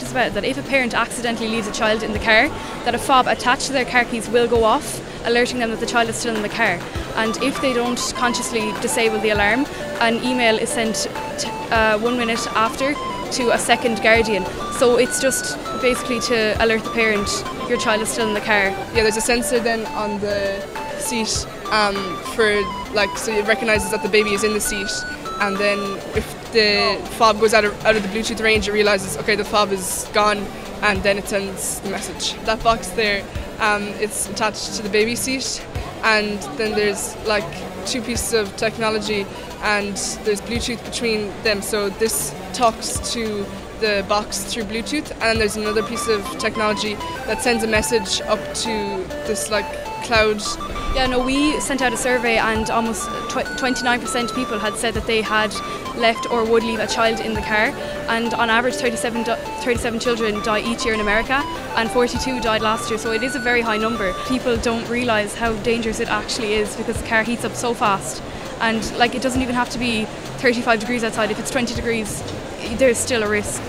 cautious about is that if a parent accidentally leaves a child in the car, that a fob attached to their car keys will go off, alerting them that the child is still in the car. And if they don't consciously disable the alarm, an email is sent 1 minute after to a second guardian. So it's just basically to alert the parent your child is still in the car. Yeah, there's a sensor then on the seat so it recognises that the baby is in the seat, and then if the fob goes out of the Bluetooth range, it realises, okay, the fob is gone, and then it sends the message. That box there, it's attached to the baby seat, and then there's like 2 pieces of technology, and there's Bluetooth between them, so this talks to the box through Bluetooth, and then there's another piece of technology that sends a message up to this like cloud. Yeah, no, we sent out a survey and almost 29% of people had said that they had left or would leave a child in the car, and on average 37 children die each year in America and 42 died last year, so it is a very high number. People don't realise how dangerous it actually is because the car heats up so fast, and like it doesn't even have to be 35 degrees outside. If it's 20 degrees, there's still a risk.